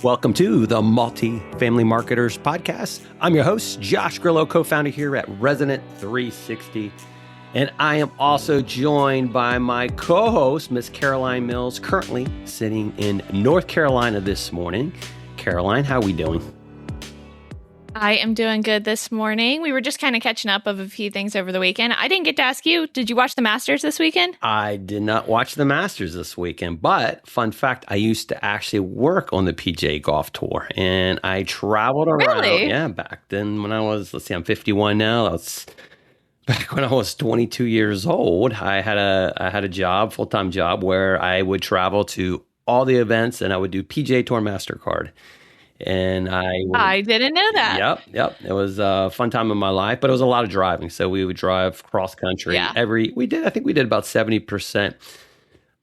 Welcome to the Multi-Family Marketers Podcast. I'm your host, Josh Grillo, co-founder here at Resident 360. And I am also joined by my co-host, Miss Caroline Mills, currently sitting in North Carolina this morning. Caroline, how are we doing? I am doing good this morning. We were just kind of catching up of a few things over the weekend. I didn't get to ask you, did you watch the Masters this weekend? I did not watch the Masters this weekend, but fun fact, I used to actually work on the PGA Golf Tour, and I traveled around. Really? Yeah, back then when I was, I'm 51 now. That's back when I was 22 years old. I had a job, full-time job, where I would travel to all the events, and I would do PGA Tour MasterCard. And I didn't know that. Yep. It was a fun time in my life, but it was a lot of driving. So we would drive cross country. Yeah. I think we did about 70%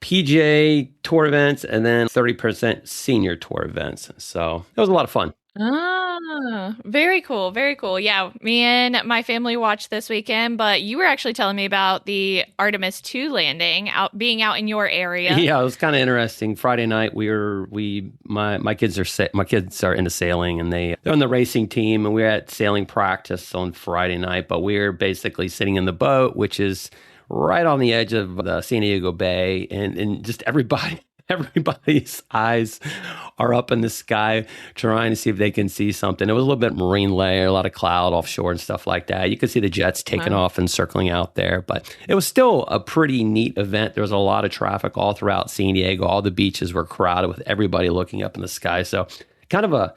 PGA Tour events and then 30% senior tour events. So it was a lot of fun. Oh, very cool. Very cool. Yeah, me and my family watched this weekend, but you were actually telling me about the Artemis 2 landing being out in your area. Yeah, it was kind of interesting. Friday night, my kids are into sailing, and they're on the racing team, and we were at sailing practice on Friday night. But we were basically sitting in the boat, which is right on the edge of the San Diego Bay, and just everybody's eyes are up in the sky trying to see if they can see something. It was a little bit marine layer, a lot of cloud offshore and stuff like that. You could see the jets taking off and circling out there, but it was still a pretty neat event. There was a lot of traffic all throughout San Diego. All the beaches were crowded with everybody looking up in the sky. So kind of a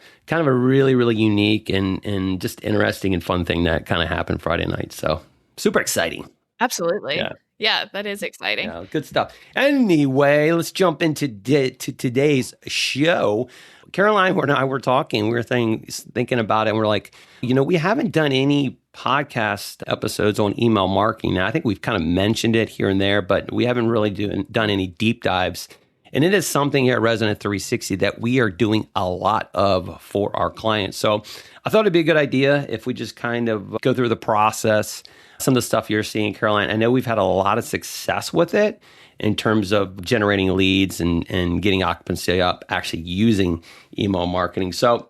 really, really unique and just interesting and fun thing that kind of happened Friday night. So super exciting. Absolutely. Yeah, that is exciting. Yeah, good stuff. Anyway, let's jump into today's show. Caroline and I were talking. We were thinking about it, and we're like, we haven't done any podcast episodes on email marketing. Now, I think we've kind of mentioned it here and there, but we haven't really done any deep dives. And it is something here at Resident 360 that we are doing a lot of for our clients. So I thought it'd be a good idea if we just kind of go through the process. Some of the stuff you're seeing, Caroline, I know we've had a lot of success with it in terms of generating leads and getting occupancy up, actually using email marketing. So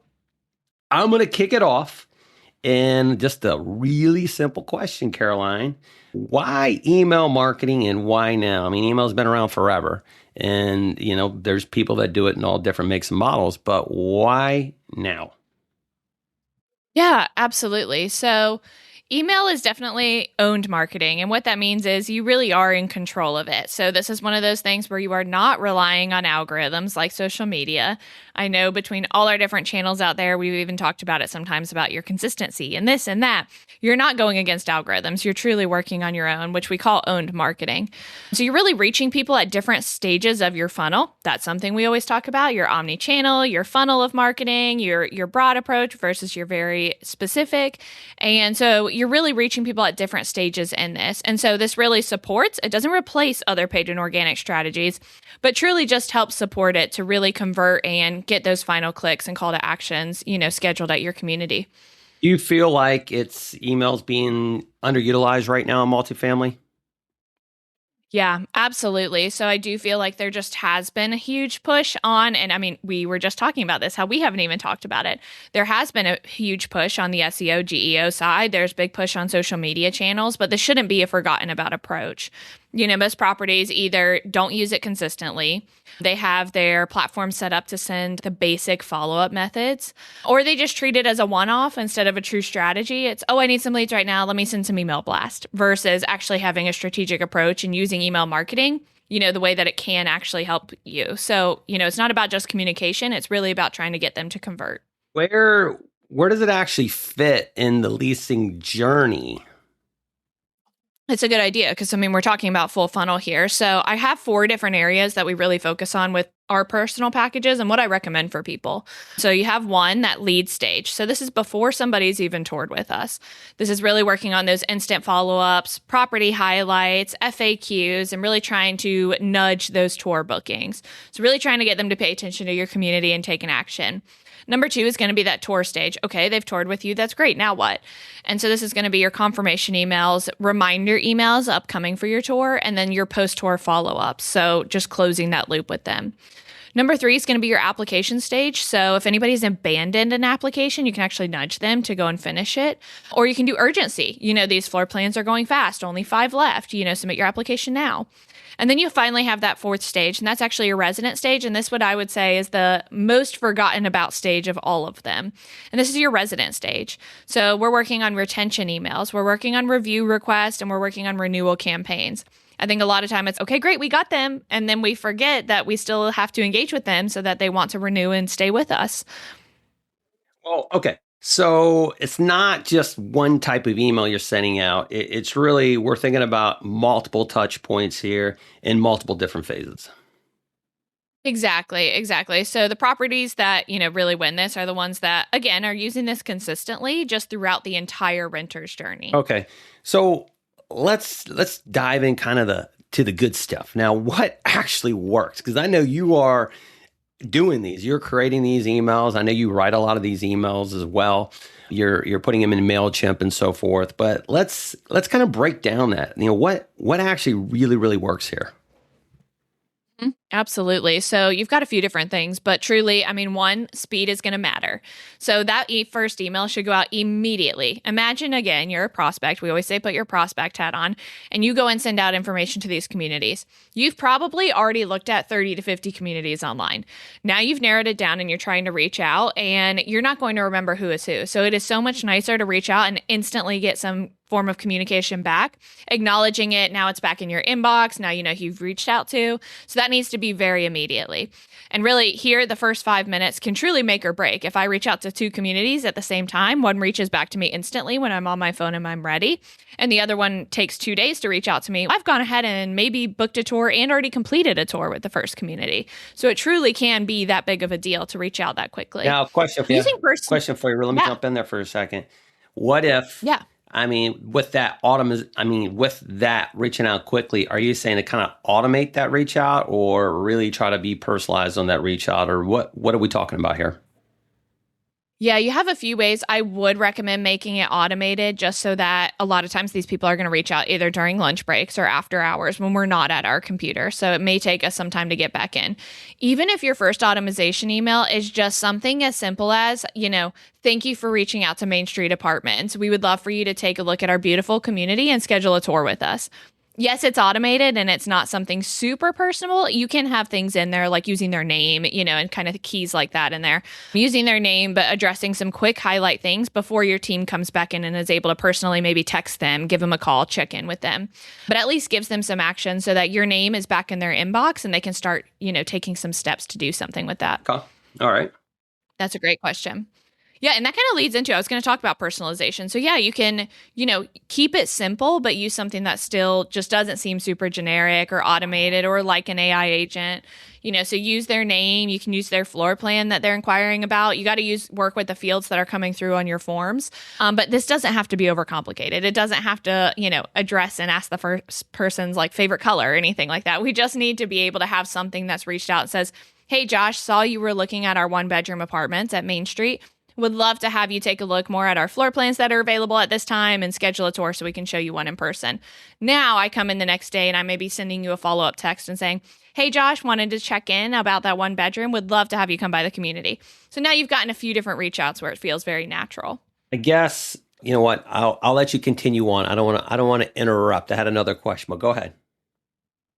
I'm going to kick it off. And just a really simple question, Caroline. Why email marketing and why now? I mean, email's been around forever. And, there's people that do it in all different makes and models. But why now? Yeah, absolutely. So email is definitely owned marketing. And what that means is you really are in control of it. So this is one of those things where you are not relying on algorithms like social media. I know between all our different channels out there, we've even talked about it sometimes about your consistency and this and that. You're not going against algorithms. You're truly working on your own, which we call owned marketing. So you're really reaching people at different stages of your funnel. That's something we always talk about, your omni-channel, your funnel of marketing, your broad approach versus your very specific. And so you're really reaching people at different stages in this. And so this really supports, it doesn't replace other paid and organic strategies, but truly just helps support it to really convert and get those final clicks and call to actions, scheduled at your community. Do you feel like emails being underutilized right now in multifamily? Yeah, absolutely. So I do feel like there just has been a huge push on, and I mean, we were just talking about this, how we haven't even talked about it. There has been a huge push on the SEO, GEO side. There's big push on social media channels, but this shouldn't be a forgotten about approach. Most properties either don't use it consistently, they have their platform set up to send the basic follow-up methods, or they just treat it as a one-off instead of a true strategy. It's, I need some leads right now, let me send some email blast, versus actually having a strategic approach and using email marketing, the way that it can actually help you. So, it's not about just communication, it's really about trying to get them to convert. Where does it actually fit in the leasing journey? It's a good idea because, we're talking about full funnel here. So I have 4 different areas that we really focus on with our personal packages and what I recommend for people. So you have one, that lead stage. So this is before somebody's even toured with us. This is really working on those instant follow-ups, property highlights, FAQs, and really trying to nudge those tour bookings. So really trying to get them to pay attention to your community and take an action. Number 2 is going to be that tour stage. Okay, they've toured with you. That's great. Now what? And so this is going to be your confirmation emails, reminder emails upcoming for your tour, and then your post-tour follow-ups. So just closing that loop with them. Number three is going to be your application stage. So if anybody's abandoned an application, you can actually nudge them to go and finish it. Or you can do urgency. These floor plans are going fast, only 5 left, submit your application now. And then you finally have that fourth stage, and that's actually your resident stage. And this, what I would say, is the most forgotten about stage of all of them. And this is your resident stage. So we're working on retention emails, we're working on review requests, and we're working on renewal campaigns. I think a lot of time it's, okay, great, we got them. And then we forget that we still have to engage with them so that they want to renew and stay with us. Oh, okay. So it's not just one type of email you're sending out. It's really, we're thinking about multiple touch points here in multiple different phases. Exactly. So the properties that, really win this are the ones that, again, are using this consistently just throughout the entire renter's journey. Okay. So let's dive in kind of to the good stuff. Now, what actually works? Because I know you are doing these. You're creating these emails. I know you write a lot of these emails as well. You're putting them in MailChimp and so forth. But let's kind of break down that. What actually really works here? Absolutely. So you've got a few different things, but truly, one, speed is going to matter. So that first email should go out immediately. Imagine, again, you're a prospect. We always say put your prospect hat on, and you go and send out information to these communities. You've probably already looked at 30 to 50 communities online. Now you've narrowed it down and you're trying to reach out, and you're not going to remember who is who. So it is so much nicer to reach out and instantly get some form of communication back, acknowledging it. Now it's back in your inbox. Now you know who you've reached out to. So that needs to be very immediately. And really here, the first 5 minutes can truly make or break. If I reach out to 2 communities at the same time, one reaches back to me instantly when I'm on my phone and I'm ready, and the other one takes 2 days to reach out to me, I've gone ahead and maybe booked a tour and already completed a tour with the first community. So it truly can be that big of a deal to reach out that quickly. Now, question for you. Let me jump in there for a second. What if, with that reaching out quickly, are you saying to kind of automate that reach out or really try to be personalized on that reach out, or what are we talking about here? Yeah, you have a few ways. I would recommend making it automated just so that a lot of times these people are going to reach out either during lunch breaks or after hours when we're not at our computer. So it may take us some time to get back in. Even if your first automation email is just something as simple as, thank you for reaching out to Main Street Apartments. We would love for you to take a look at our beautiful community and schedule a tour with us. Yes, it's automated and it's not something super personal. You can have things in there like using their name, and kind of keys like that in there. Using their name, but addressing some quick highlight things before your team comes back in and is able to personally maybe text them, give them a call, check in with them. But at least gives them some action so that your name is back in their inbox and they can start, taking some steps to do something with that. Okay. All right. That's a great question. Yeah, and that kind of leads into, I was going to talk about personalization. So yeah, you can, keep it simple, but use something that still just doesn't seem super generic or automated or like an AI agent. So use their name. You can use their floor plan that they're inquiring about. You got to work with the fields that are coming through on your forms. But this doesn't have to be overcomplicated. It doesn't have to, address and ask the first person's favorite color or anything like that. We just need to be able to have something that's reached out and says, hey, Josh, saw you were looking at our 1-bedroom apartments at Main Street. Would love to have you take a look more at our floor plans that are available at this time and schedule a tour so we can show you one in person. Now I come in the next day and I may be sending you a follow-up text and saying, hey, Josh, wanted to check in about that 1-bedroom. Would love to have you come by the community. So now you've gotten a few different reach outs where it feels very natural. I guess, you know what? I'll let you continue on. I don't want to interrupt. I had another question, but go ahead.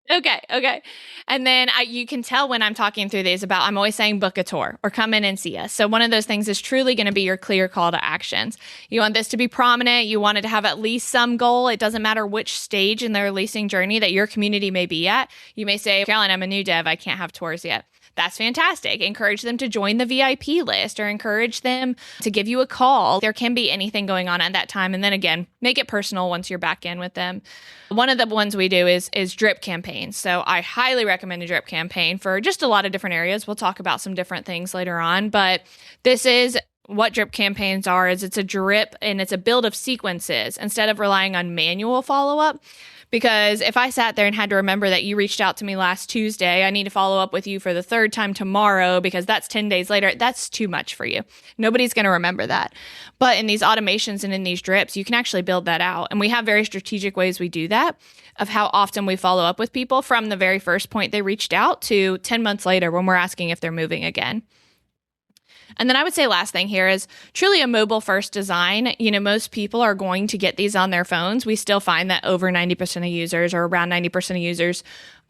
Okay. And then you can tell when I'm talking through these about, I'm always saying book a tour or come in and see us. So one of those things is truly going to be your clear call to actions. You want this to be prominent. You want it to have at least some goal. It doesn't matter which stage in their leasing journey that your community may be at. You may say, Caroline, I'm a new dev. I can't have tours yet. That's fantastic. Encourage them to join the VIP list or encourage them to give you a call. There can be anything going on at that time. And then again, make it personal once you're back in with them. One of the ones we do is drip campaigns. So I highly recommend a drip campaign for just a lot of different areas. We'll talk about some different things later on, but this is what drip campaigns are. Is it's a drip and it's a build of sequences instead of relying on manual follow-up. Because if I sat there and had to remember that you reached out to me last Tuesday, I need to follow up with you for the third time tomorrow because that's 10 days later. That's too much for you. Nobody's going to remember that. But in these automations and in these drips, you can actually build that out. And we have very strategic ways we do that of how often we follow up with people from the very first point they reached out to 10 months later when we're asking if they're moving again. And then I would say last thing here is truly a mobile first design. Most people are going to get these on their phones. We still find that over 90% of users or around 90% of users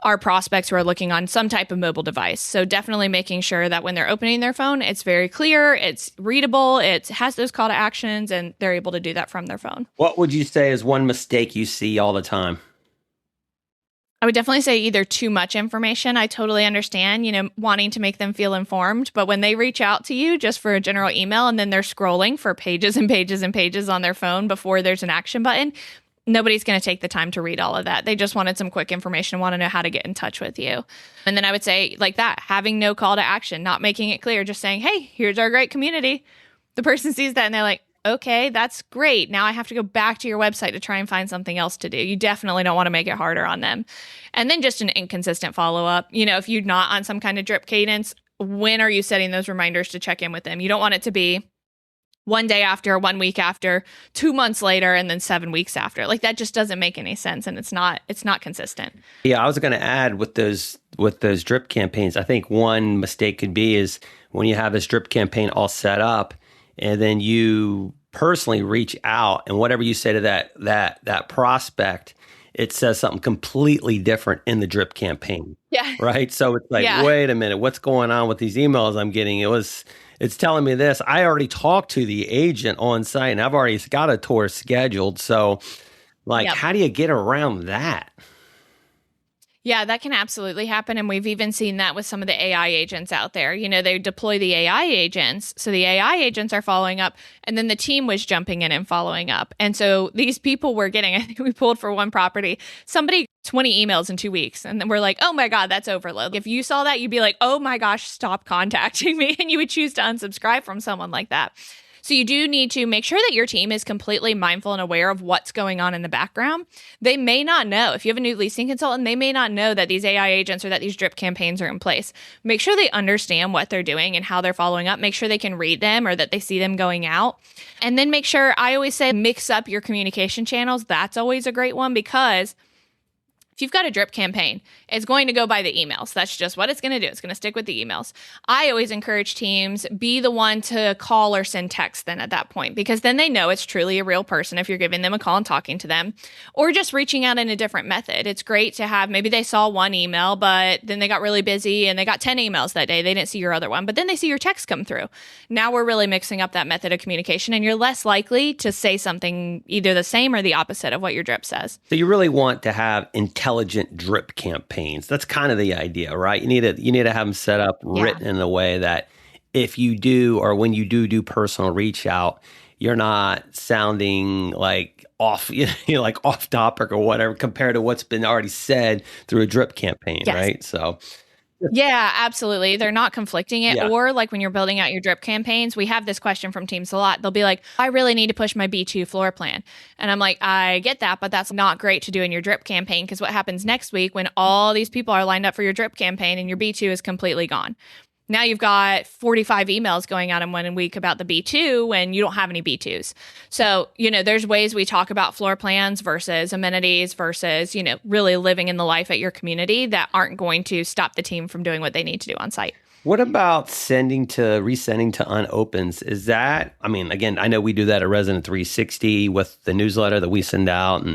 are prospects who are looking on some type of mobile device. So definitely making sure that when they're opening their phone, it's very clear, it's readable, it has those call to actions, and they're able to do that from their phone. What would you say is one mistake you see all the time? I would definitely say either too much information. I totally understand, wanting to make them feel informed. But when they reach out to you just for a general email and then they're scrolling for pages and pages and pages on their phone before there's an action button, nobody's going to take the time to read all of that. They just wanted some quick information, want to know how to get in touch with you. And then I would say like that, having no call to action, not making it clear, just saying, hey, here's our great community. The person sees that and they're like, okay, that's great. Now I have to go back to your website to try and find something else to do. You definitely don't want to make it harder on them. And then just an inconsistent follow-up. If you're not on some kind of drip cadence, when are you setting those reminders to check in with them? You don't want it to be 1 day after, 1 week after, 2 months later, and then 7 weeks after. Like that just doesn't make any sense, and it's not consistent. Yeah, I was going to add with those drip campaigns, I think one mistake could be is when you have this drip campaign all set up, and then you personally reach out, and whatever you say to that prospect, it says something completely different in the drip campaign. Yeah. Right. So it's like, wait a minute, what's going on with these emails I'm getting? It's telling me this. I already talked to the agent on site, and I've already got a tour scheduled. So, how do you get around that? Yeah, that can absolutely happen. And we've even seen that with some of the AI agents out there. They deploy the AI agents. So the AI agents are following up, and then the team was jumping in and following up. And so these people were getting, I think we pulled for one property, somebody 20 emails in 2 weeks. And then we're like, oh my God, that's overload. If you saw that, you'd be like, oh my gosh, stop contacting me. And you would choose to unsubscribe from someone like that. So you do need to make sure that your team is completely mindful and aware of what's going on in the background. They may not know. If you have a new leasing consultant, they may not know that these AI agents or that these drip campaigns are in place. Make sure they understand what they're doing and how they're following up. Make sure they can read them or that they see them going out. And then make sure, I always say, mix up your communication channels. That's always a great one, because if you've got a drip campaign, it's going to go by the emails. That's just what it's going to do. It's going to stick with the emails. I always encourage teams, be the one to call or send text then at that point, because then they know it's truly a real person if you're giving them a call and talking to them, or just reaching out in a different method. It's great to have, maybe they saw one email, but then they got really busy and they got 10 emails that day. They didn't see your other one, but then they see your text come through. Now we're really mixing up that method of communication, and you're less likely to say something either the same or the opposite of what your drip says. So you really want to have intelligent drip campaigns. That's kind of the idea, right? You need to have them set up, written in a way that if you do, or when you do personal reach out, you're not sounding like off, like off topic or whatever compared to what's been already said through a drip campaign, right? So. Yeah, absolutely. They're not conflicting it. Yeah. Or like when you're building out your drip campaigns, we have this question from teams a lot. They'll be like, I really need to push my B2 floor plan. And I'm like, I get that, but that's not great to do in your drip campaign, because what happens next week when all these people are lined up for your drip campaign and your B2 is completely gone? Now you've got 45 emails going out in 1 week about the B2 when you don't have any B2s. So, there's ways we talk about floor plans versus amenities versus, really living in the life at your community that aren't going to stop the team from doing what they need to do on site. What about resending to unopens? Is that, again, I know we do that at Resident 360 with the newsletter that we send out,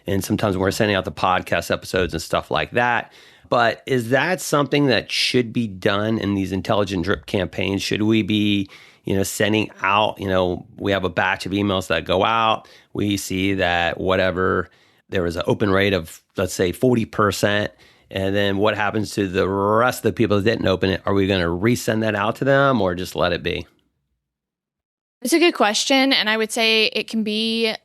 and sometimes we're sending out the podcast episodes and stuff like that. But is that something that should be done in these intelligent drip campaigns? Should we be, sending out, we have a batch of emails that go out. We see that there was an open rate of, let's say, 40%. And then what happens to the rest of the people that didn't open it? Are we going to resend that out to them or just let it be? It's a good question. And I would say it can be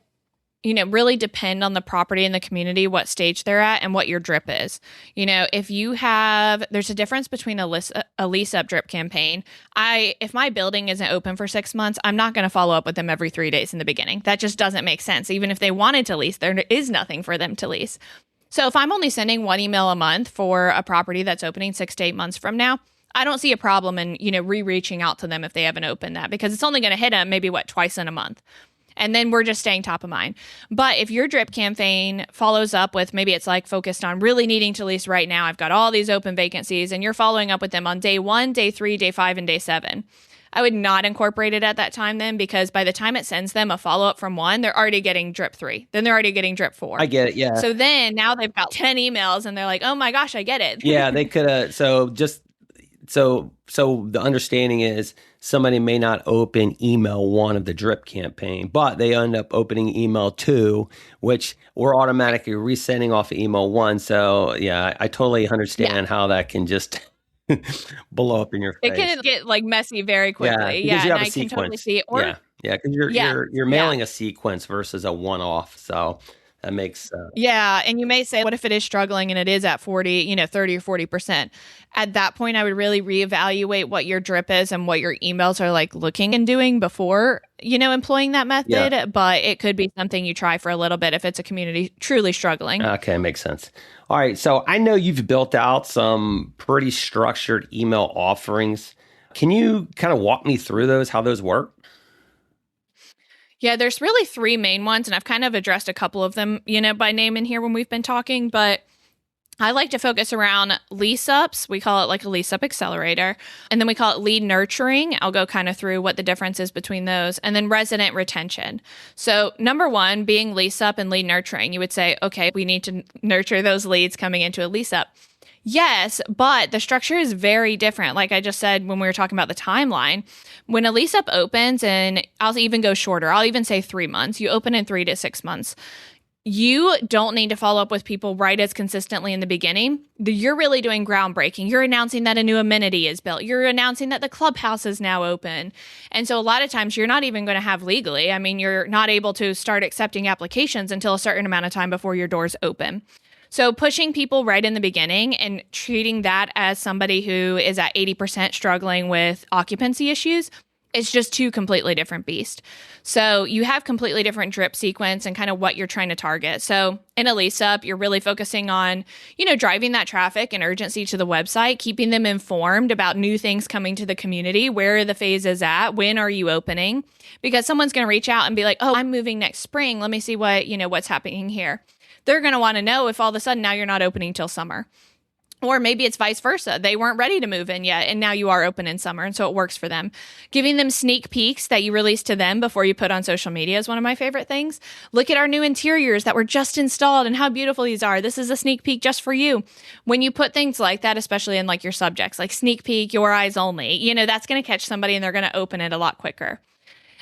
really depend on the property and the community, what stage they're at, and what your drip is. There's a difference between a lease up drip campaign. If my building isn't open for 6 months, I'm not going to follow up with them every 3 days in the beginning. That just doesn't make sense. Even if they wanted to lease, there is nothing for them to lease. So if I'm only sending one email a month for a property that's opening 6 to 8 months from now, I don't see a problem in, reaching out to them if they haven't opened that, because it's only going to hit them maybe twice in a month. And then we're just staying top of mind. But if your drip campaign follows up with, maybe it's like focused on really needing to lease right now, I've got all these open vacancies, and you're following up with them on day 1, day 3, day 5, and day 7. I would not incorporate it at that time then, because by the time it sends them a follow-up from 1, they're already getting drip 3. Then they're already getting drip 4. I get it. Yeah. So then now they've got 10 emails and they're like, oh my gosh, I get it. Yeah, they could have. So the understanding is somebody may not open email 1 of the drip campaign, but they end up opening email 2, which we're automatically resending off of email 1. So yeah, I totally understand how that can just blow up in your face. It can get messy very quickly. Yeah, and I can totally see it. Yeah, because you're mailing a sequence versus a one-off. So that makes Yeah, and you may say, what if it is struggling and it is at 30 or 40%? At that point, I would really reevaluate what your drip is and what your emails are looking and doing before, employing that method. Yeah. But it could be something you try for a little bit if it's a community truly struggling. Okay, makes sense. All right, so I know you've built out some pretty structured email offerings. Can you kind of walk me through those, how those work? Yeah, there's really 3 main ones, and I've kind of addressed a couple of them, by name in here when we've been talking, but I like to focus around lease ups. We call it a lease up accelerator, and then we call it lead nurturing. I'll go kind of through what the difference is between those, and then resident retention. So number 1 being lease up and lead nurturing, you would say, okay, we need to nurture those leads coming into a lease up. Yes, but the structure is very different. Like I just said when we were talking about the timeline, when a lease up opens, and I'll even go shorter, I'll even say 3 months, you open in 3 to 6 months. You don't need to follow up with people right as consistently in the beginning. You're really doing groundbreaking. You're announcing that a new amenity is built. You're announcing that the clubhouse is now open. And so a lot of times you're not even going to have legally. I mean, you're not able to start accepting applications until a certain amount of time before your doors open. So pushing people right in the beginning and treating that as somebody who is at 80% struggling with occupancy issues, it's just 2 completely different beasts. So you have completely different drip sequence and kind of what you're trying to target. So in a lease up, you're really focusing on, driving that traffic and urgency to the website, keeping them informed about new things coming to the community. Where are the phases at? When are you opening? Because someone's going to reach out and be like, oh, I'm moving next spring. Let me see what's happening here. They're going to want to know if all of a sudden now you're not opening till summer. Or maybe it's vice versa. They weren't ready to move in yet, and now you are open in summer, and so it works for them. Giving them sneak peeks that you release to them before you put on social media is one of my favorite things. Look at our new interiors that were just installed and how beautiful these are. This is a sneak peek just for you. When you put things like that, especially in your subjects, like sneak peek, your eyes only, that's going to catch somebody and they're going to open it a lot quicker.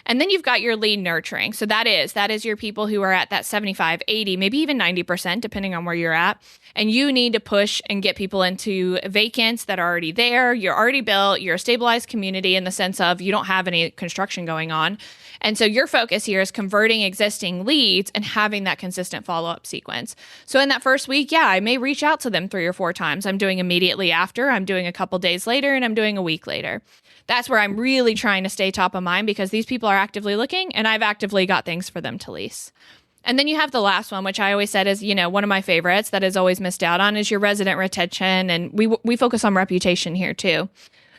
And then you've got your lead nurturing. So that is your people who are at that 75, 80, maybe even 90%, depending on where you're at. And you need to push and get people into vacants that are already there. You're already built. You're a stabilized community in the sense of you don't have any construction going on. And so your focus here is converting existing leads and having that consistent follow-up sequence. So in that first week, I may reach out to them 3 or 4 times. I'm doing immediately after, I'm doing a couple days later, and I'm doing a week later. That's where I'm really trying to stay top of mind, because these people are actively looking and I've actively got things for them to lease. And then you have the last one, which I always said is, one of my favorites that is always missed out on, is your resident retention. And we focus on reputation here too.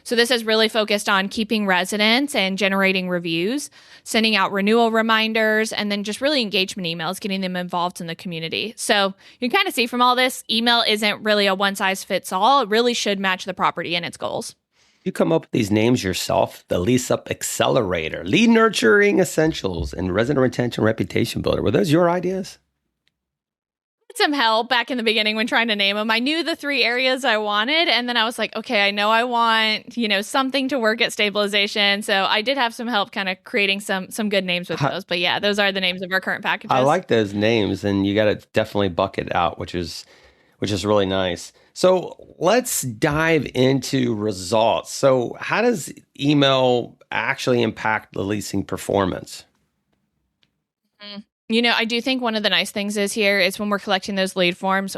So this is really focused on keeping residents and generating reviews, sending out renewal reminders, and then just really engagement emails, getting them involved in the community. So you can kind of see from all this, email isn't really a one size fits all. It really should match the property and its goals. You come up with these names yourself: the Lease Up Accelerator, Lead Nurturing Essentials, and Resident Retention Reputation Builder. Were those your ideas? Some help back in the beginning when trying to name them. I knew the 3 areas I wanted, and then I was like, okay, I know I want, something to work at stabilization. So I did have some help kind of creating some good names with those. But yeah, those are the names of our current packages. I like those names, and you got to definitely bucket out, which is really nice. So let's dive into results. So how does email actually impact the leasing performance? I do think one of the nice things is here is when we're collecting those lead forms,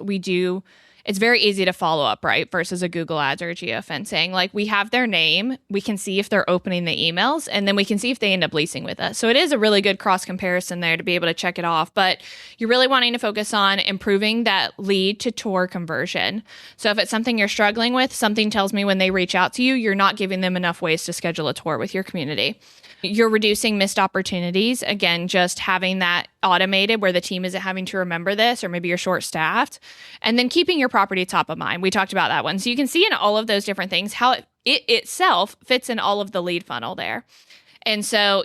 it's very easy to follow up, right? Versus a Google Ads or a geofencing. Like we have their name, we can see if they're opening the emails, and then we can see if they end up leasing with us. So it is a really good cross comparison there to be able to check it off. But you're really wanting to focus on improving that lead to tour conversion. So if it's something you're struggling with, something tells me when they reach out to you, you're not giving them enough ways to schedule a tour with your community. You're reducing missed opportunities. Again, just having that automated where the team isn't having to remember this, or maybe you're short staffed, and then keeping your property top of mind. We talked about that one. So you can see in all of those different things how it itself fits in all of the lead funnel there. And so,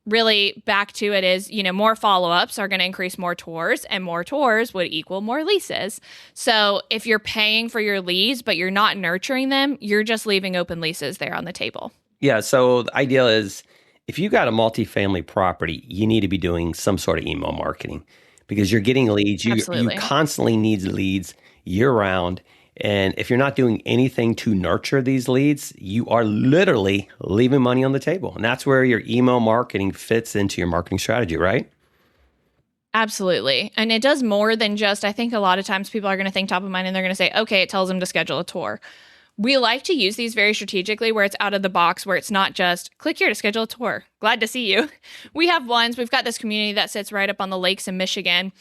really back to it is, more follow-ups are going to increase more tours, and more tours would equal more leases. So if you're paying for your leads, but you're not nurturing them, you're just leaving open leases there on the table. Yeah. So the idea is, if you got a multifamily property, you need to be doing some sort of email marketing because you're getting leads. You constantly need leads year round. And if you're not doing anything to nurture these leads, you are literally leaving money on the table. And that's where your email marketing fits into your marketing strategy, right? Absolutely. And it does more than just, I think a lot of times people are going to think top of mind and they're going to say, okay, it tells them to schedule a tour. We like to use these very strategically where it's out of the box, where it's not just click here to schedule a tour. Glad to see you. We've got this community that sits right up on the lakes in Michigan.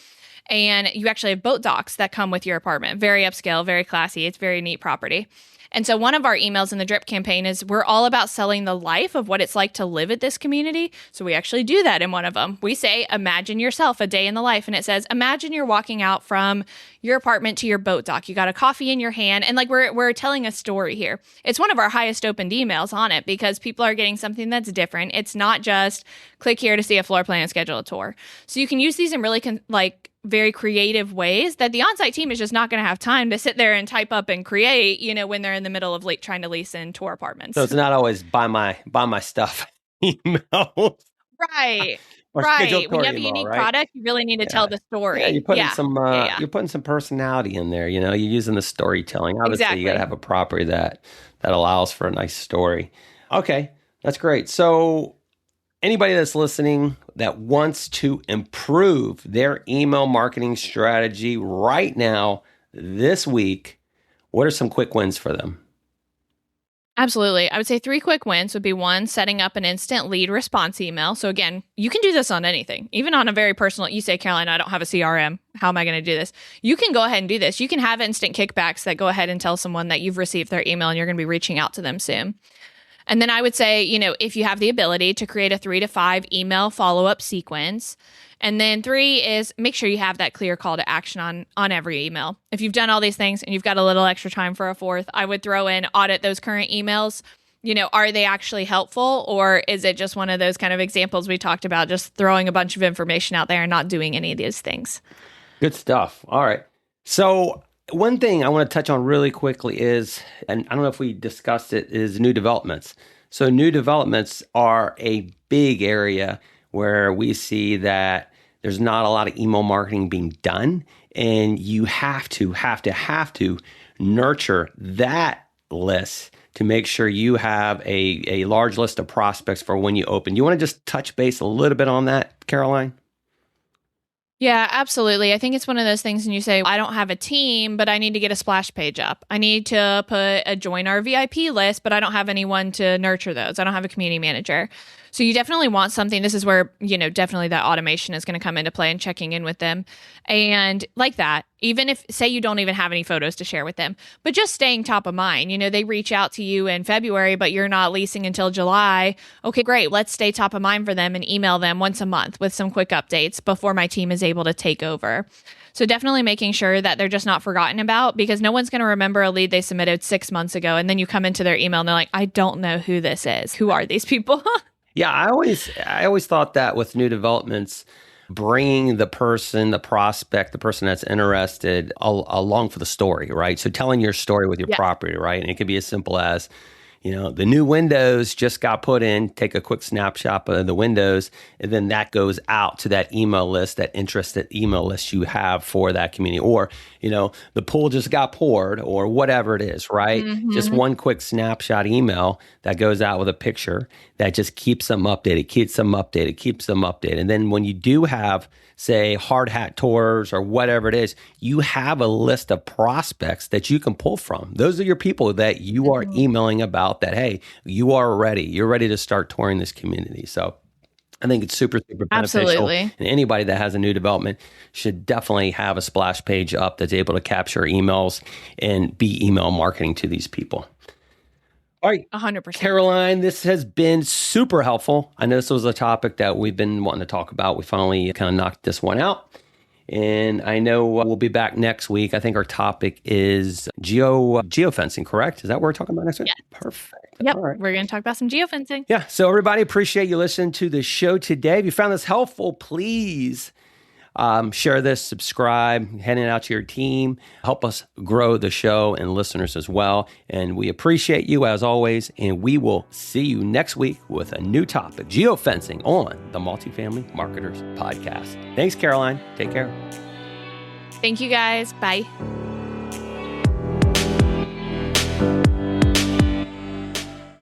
And you actually have boat docks that come with your apartment. Very upscale, very classy. It's very neat property. And so one of our emails in the drip campaign is we're all about selling the life of what it's like to live at this community. So we actually do that in one of them. We say, imagine yourself a day in the life. And it says, imagine you're walking out from your apartment to your boat dock. You got a coffee in your hand. And like we're telling a story here. It's one of our highest opened emails on it because people are getting something that's different. It's not just click here to see a floor plan and schedule a tour. So you can use these in really very creative ways that the on-site team is just not going to have time to sit there and type up and create, when they're in the middle of trying to lease in tour apartments. So it's not always buy my stuff emails. Right. Right. When you have a unique product, you really need to tell the story. Yeah, you're putting some personality in there. You're using the storytelling. Obviously, you got to have a property that allows for a nice story. Okay, that's great. So anybody that's listening that wants to improve their email marketing strategy right now, this week, what are some quick wins for them? Absolutely. I would say 3 quick wins would be 1, setting up an instant lead response email. So again, you can do this on anything, even on a very personal, you say, Caroline, I don't have a CRM. How am I going to do this? You can go ahead and do this. You can have instant kickbacks that go ahead and tell someone that you've received their email and you're going to be reaching out to them soon. And then I would say, if you have the ability to create a 3 to 5 email follow-up sequence. And then 3 is make sure you have that clear call to action on every email. If you've done all these things and you've got a little extra time for a 4th, I would throw in audit those current emails. Are they actually helpful, or is it just one of those kind of examples we talked about, just throwing a bunch of information out there and not doing any of these things? Good stuff. All right. So one thing I want to touch on really quickly is, and I don't know if we discussed it, is new developments. So new developments are a big area where we see that there's not a lot of email marketing being done, and you have to nurture that list to make sure you have a large list of prospects for when you open. You want to just touch base a little bit on that, Caroline? Yeah, absolutely. I think it's one of those things when you say, I don't have a team, but I need to get a splash page up. I need to put a join our VIP list, but I don't have anyone to nurture those. I don't have a community manager. So you definitely want something. This is where, definitely that automation is going to come into play and checking in with them. And like that, even if, say, you don't even have any photos to share with them, but just staying top of mind. They reach out to you in February, but you're not leasing until July. Okay, great. Let's stay top of mind for them and email them once a month with some quick updates before my team is able to take over. So definitely making sure that they're just not forgotten about, because no one's going to remember a lead they submitted 6 months ago. And then you come into their email and they're like, I don't know who this is. Who are these people? Yeah, I always thought that with new developments, bringing the person, the prospect, the person that's interested along for the story, right? So telling your story with your property, right? And it could be as simple as, the new windows just got put in, take a quick snapshot of the windows, and then that goes out to that email list, that interested email list you have for that community. Or, the pool just got poured, or whatever it is, right? Mm-hmm. Just one quick snapshot email that goes out with a picture that just keeps them updated. And then when you do have say hard hat tours or whatever it is, you have a list of prospects that you can pull from. Those are your people that you are emailing about that, hey, you are ready. You're ready to start touring this community. So I think it's super, super beneficial. Absolutely. And anybody that has a new development should definitely have a splash page up that's able to capture emails and be email marketing to these people. All right, 100%. Caroline, this has been super helpful. I know this was a topic that we've been wanting to talk about. We finally kind of knocked this one out. And I know we'll be back next week. I think our topic is geofencing, correct? Is that what we're talking about next week? Yes. Perfect. Yep. All right. We're going to talk about some geofencing. Yeah. So everybody, appreciate you listening to the show today. If you found this helpful, please share this, subscribe, hand it out to your team. Help us grow the show and listeners as well. And we appreciate you as always. And we will see you next week with a new topic, geofencing, on the Multifamily Marketers Podcast. Thanks, Caroline. Take care. Thank you, guys. Bye.